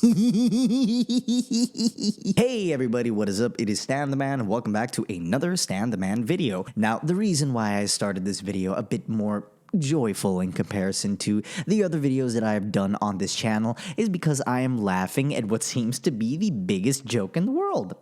Hey everybody, what is up? It is Stan the Man, and welcome back to another Stan the Man video. Now, the reason why I started this video a bit more joyful in comparison to the other videos that I have done on this channel is because I am laughing at what seems to be the biggest joke in the world,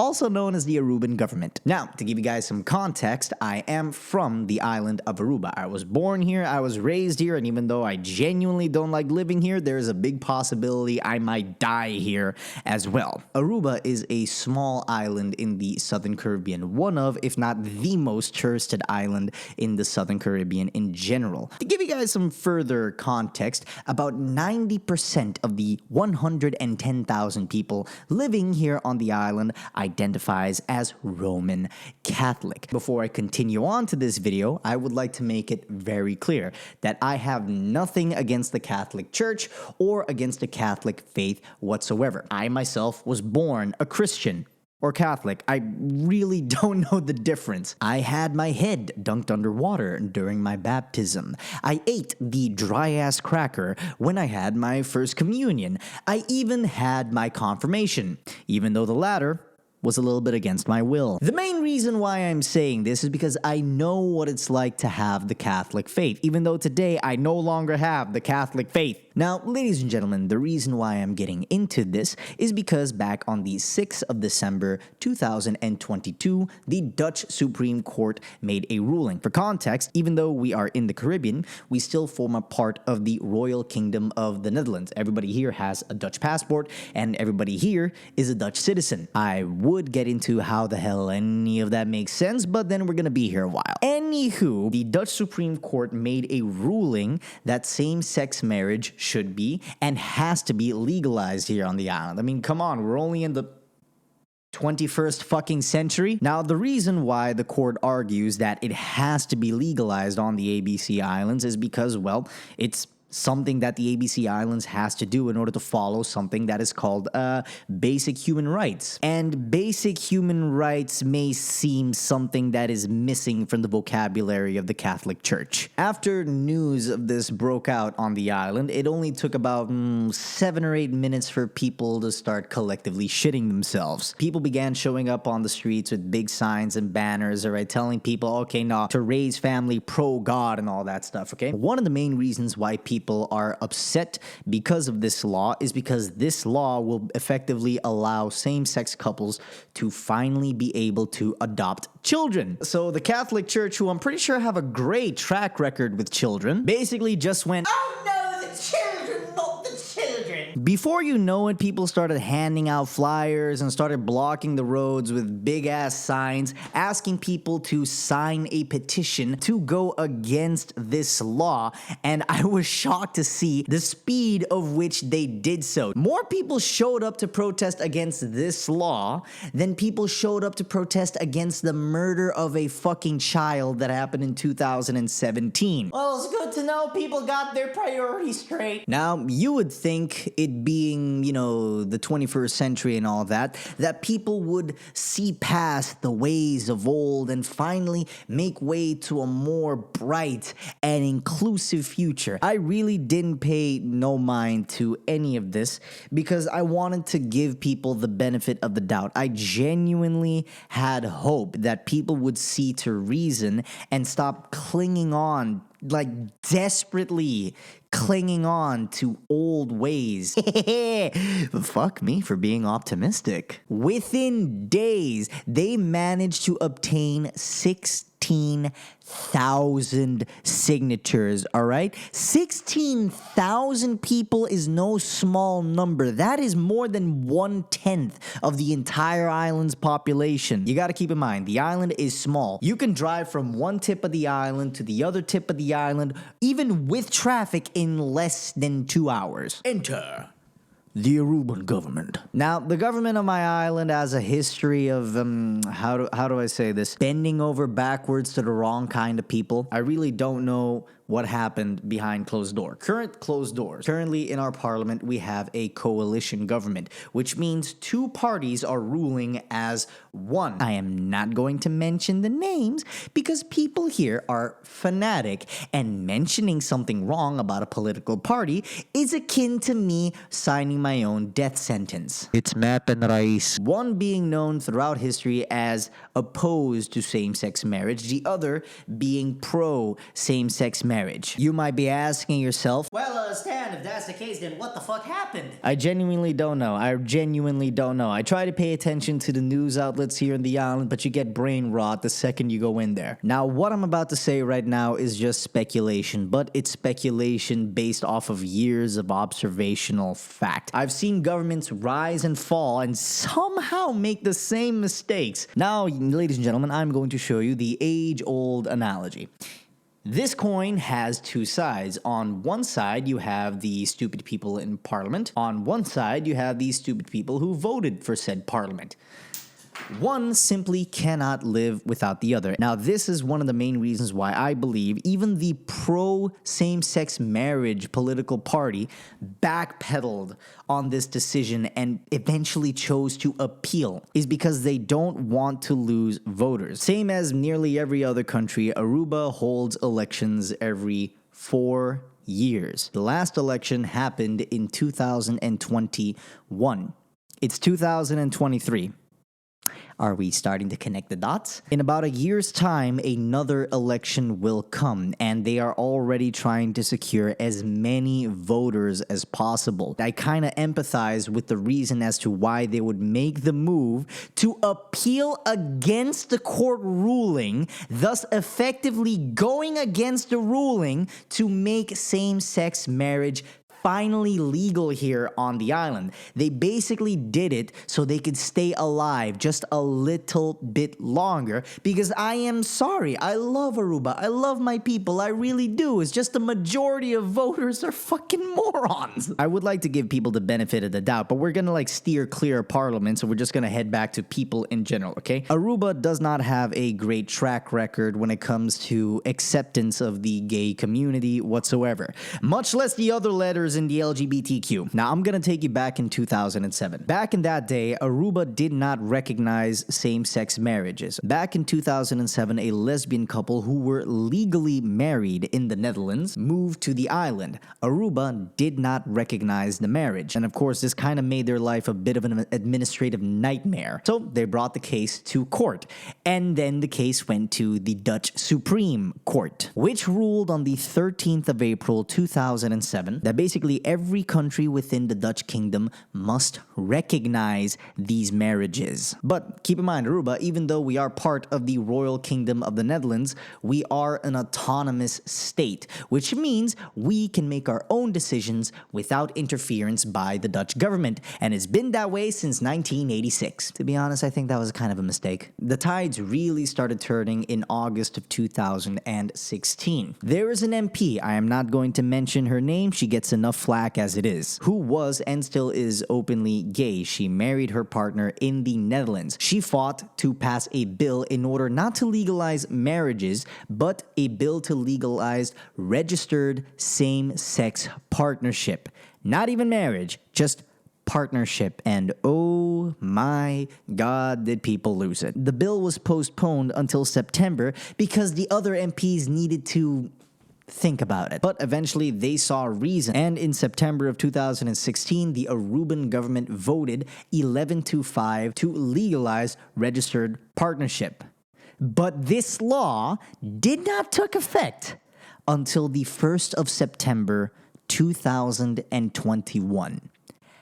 also known as the Aruban government. Now, to give you guys some context, I am from the island of Aruba. I was born here, I was raised here, and even though I genuinely don't like living here, there's a big possibility I might die here as well. Aruba is a small island in the Southern Caribbean, one of, if not the most touristed island in the Southern Caribbean in general. To give you guys some further context, about 90% of the 110,000 people living here on the island identifies as Roman Catholic. Before I continue on to this video, I would like to make it very clear that I have nothing against the Catholic Church or against the Catholic faith whatsoever. I myself was born a Christian or Catholic. I really don't know the difference. I had my head dunked underwater during my baptism. I ate the dry-ass cracker when I had my first communion. I even had my confirmation, even though the latter was a little bit against my will. The main reason why I'm saying this is because I know what it's like to have the Catholic faith, even though today I no longer have the Catholic faith. Now, ladies and gentlemen, the reason why I'm getting into this is because back on the 6th of December 2022, the Dutch Supreme Court made a ruling. For context, even though we are in the Caribbean, we still form a part of the Royal Kingdom of the Netherlands. Everybody here has a Dutch passport, and everybody here is a Dutch citizen. I would get into how the hell any of that makes sense, but then we're gonna be here a while. Anywho, the Dutch Supreme Court made a ruling that same-sex marriage should be and has to be legalized here on the island. I mean, come on, we're only in the 21st fucking century. Now, the reason why the court argues that it has to be legalized on the ABC Islands is because, well, it's something that the ABC Islands has to do in order to follow something that is called basic human rights. And basic human rights may seem something that is missing from the vocabulary of the Catholic Church. After news of this broke out on the island, it only took about 7 or 8 minutes for people to start collectively shitting themselves. People began showing up on the streets with big signs and banners, alright, telling people, okay, nah, to raise family pro-God and all that stuff, okay? One of the main reasons why people are upset because of this law is because this law will effectively allow same-sex couples to finally be able to adopt children. So the Catholic Church, who I'm pretty sure have a great track record with children, basically just went, "Oh no, the children, not the children." Before you know it, people started handing out flyers and started blocking the roads with big-ass signs asking people to sign a petition to go against this law, and I was shocked to see the speed of which they did so. More people showed up to protest against this law than people showed up to protest against the murder of a fucking child that happened in 2017. Well, it's good to know people got their priorities straight. Now, you would think, it being, you know, the 21st century and all that people would see past the ways of old and finally make way to a more bright and inclusive future. I really didn't pay no mind to any of this because I wanted to give people the benefit of the doubt. I genuinely had hope that people would see to reason and stop clinging on, like desperately clinging on to old ways. Fuck me for being optimistic. Within days, they managed to obtain 16,000 signatures, all right? 16,000 people is no small number. That is more than 1/10 of the entire island's population. You gotta keep in mind, the island is small. You can drive from one tip of the island to the other tip of the island, even with traffic, in less than 2 hours. Enter the Aruban government. Now, the government of my island has a history of, how do I say this? Bending over backwards to the wrong kind of people. I really don't know what happened behind closed door. Current closed doors. Currently in our parliament, we have a coalition government, which means two parties are ruling as one. I am not going to mention the names because people here are fanatic, and mentioning something wrong about a political party is akin to me signing my own death sentence. It's map and rice. One being known throughout history as opposed to same-sex marriage, the other being pro same-sex marriage. You might be asking yourself, well, Stan, if that's the case, then what the fuck happened? I genuinely don't know. I try to pay attention to the news outlets here in the island, but you get brain rot the second you go in there. Now, what I'm about to say right now is just speculation, but it's speculation based off of years of observational fact. I've seen governments rise and fall and somehow make the same mistakes. Now, ladies and gentlemen, I'm going to show you the age-old analogy. This coin has two sides. On one side, you have the stupid people in parliament. On one side, you have the stupid people who voted for said parliament. One simply cannot live without the other. Now, this is one of the main reasons why I believe even the pro-same-sex marriage political party backpedaled on this decision and eventually chose to appeal, is because they don't want to lose voters. Same as nearly every other country, Aruba holds elections every 4 years. The last election happened in 2021. It's 2023. Are we starting to connect the dots? In about a year's time, another election will come, and they are already trying to secure as many voters as possible. I kind of empathize with the reason as to why they would make the move to appeal against the court ruling, thus effectively going against the ruling to make same-sex marriage finally legal here on the island. They basically did it so they could stay alive just a little bit longer, because I am sorry, I love Aruba, I love my people, I really do. It's just the majority of voters are fucking morons. I would like to give people the benefit of the doubt, but we're gonna steer clear of parliament, so we're just gonna head back to people in general, okay? Aruba does not have a great track record when it comes to acceptance of the gay community whatsoever, much less the other letters in the LGBTQ. Now, I'm gonna take you back in 2007. Back in that day, Aruba did not recognize same-sex marriages. Back in 2007, a lesbian couple who were legally married in the Netherlands moved to the island. Aruba did not recognize the marriage, and of course, this kind of made their life a bit of an administrative nightmare. So they brought the case to court, and then the case went to the Dutch Supreme Court, which ruled on the 13th of April 2007 that basically every country within the Dutch kingdom must recognize these marriages. But keep in mind, Aruba, even though we are part of the Royal Kingdom of the Netherlands, we are an autonomous state, which means we can make our own decisions without interference by the Dutch government, and it's been that way since 1986. To be honest, I think that was kind of a mistake. The tides really started turning in August of 2016. There is an MP, I am not going to mention her name, she gets enough flack as it is, who was and still is openly gay. She married her partner in the Netherlands. She fought to pass a bill in order not to legalize marriages, but a bill to legalize registered same-sex partnership. Not even marriage, just partnership, and oh my god, did people lose it. The bill was postponed until September because the other MPs needed to think about it. But eventually they saw reason, and in September of 2016, the Aruban government voted 11-5 to legalize registered partnership. But this law did not take effect until the 1st of September 2021.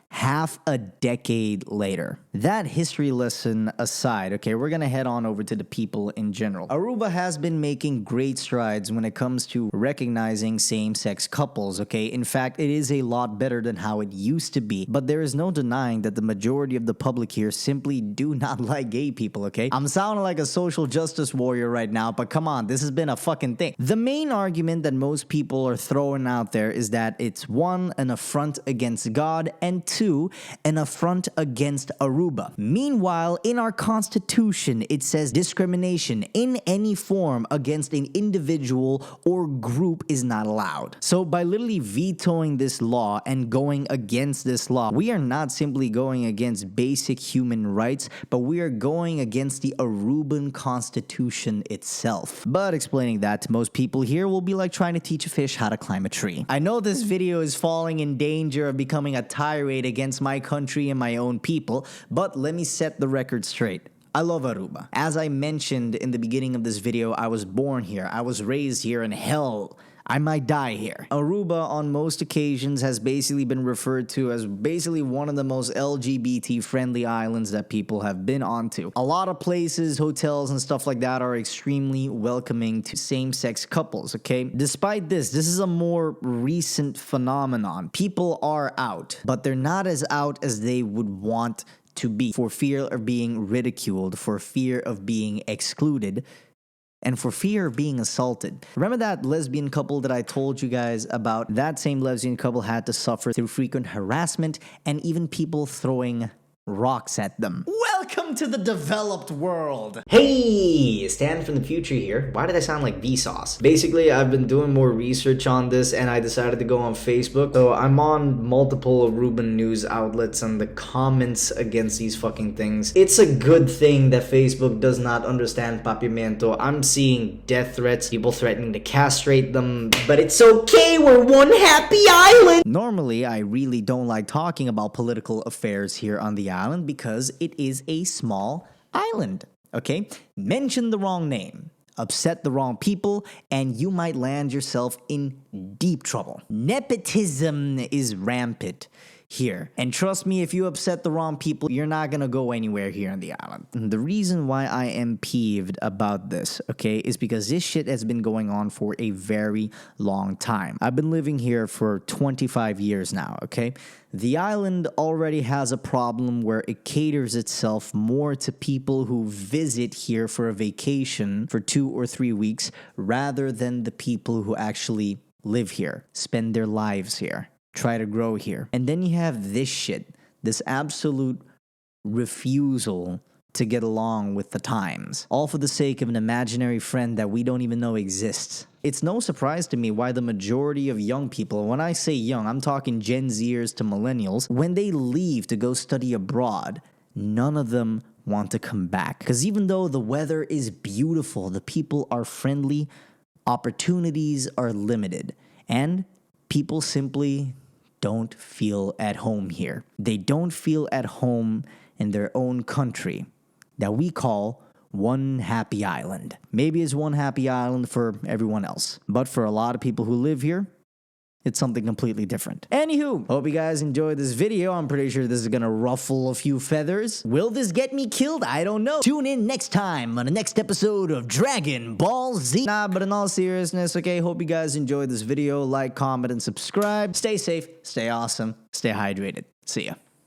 Half a decade later. That history lesson aside, okay, we're gonna head on over to the people in general. Aruba has been making great strides when it comes to recognizing same-sex couples, okay? In fact, it is a lot better than how it used to be, but there is no denying that the majority of the public here simply do not like gay people, okay? I'm sounding like a social justice warrior right now, but come on, this has been a fucking thing. The main argument that most people are throwing out there is that it's one, an affront against God, and two, an affront against Aruba. Aruba. Meanwhile, in our constitution, it says discrimination in any form against an individual or group is not allowed. So by literally vetoing this law and going against this law, we are not simply going against basic human rights, but we are going against the Aruban constitution itself. But explaining that to most people here will be like trying to teach a fish how to climb a tree. I know this video is falling in danger of becoming a tirade against my country and my own people, but let me set the record straight. I love Aruba. As I mentioned in the beginning of this video, I was born here, I was raised here, and hell, I might die here. Aruba on most occasions has basically been referred to as basically one of the most LGBT friendly islands that people have been onto. A lot of places, hotels and stuff like that are extremely welcoming to same-sex couples, okay? Despite this is a more recent phenomenon. People are out, but they're not as out as they would want to be for fear of being ridiculed, for fear of being excluded, and for fear of being assaulted. Remember that lesbian couple that I told you guys about? That same lesbian couple had to suffer through frequent harassment and even people throwing rocks at them. Welcome to the developed world. Hey, Stan from the future here. Why did I sound like Vsauce? Basically, I've been doing more research on this and I decided to go on Facebook. So I'm on multiple Aruban news outlets and the comments against these fucking things. It's a good thing that Facebook does not understand papiamento. I'm seeing death threats, people threatening to castrate them, but it's okay, we're one happy island. Normally, I really don't like talking about political affairs here on the island because it is a small island, okay? Mention the wrong name, upset the wrong people, and you might land yourself in deep trouble. Nepotism is rampant here. And trust me, if you upset the wrong people, you're not gonna go anywhere here on the island. And the reason why I am peeved about this, okay, is because this shit has been going on for a very long time. I've been living here for 25 years now, okay? The island already has a problem where it caters itself more to people who visit here for a vacation for 2 or 3 weeks rather than the people who actually live here, spend their lives here, try to grow here. And then you have this shit, this absolute refusal to get along with the times, all for the sake of an imaginary friend that we don't even know exists. It's no surprise to me why the majority of young people, when I say young, I'm talking Gen Zers to millennials, when they leave to go study abroad, none of them want to come back. Because even though the weather is beautiful, the people are friendly, opportunities are limited, and people simply don't feel at home here. They don't feel at home in their own country that we call one happy island. Maybe it's one happy island for everyone else, but for a lot of people who live here, it's something completely different. Anywho, hope you guys enjoyed this video. I'm pretty sure this is gonna ruffle a few feathers. Will this get me killed? I don't know. Tune in next time on the next episode of Dragon Ball Z. Nah, but in all seriousness, okay, hope you guys enjoyed this video. Like, comment, and subscribe. Stay safe, stay awesome, stay hydrated. See ya.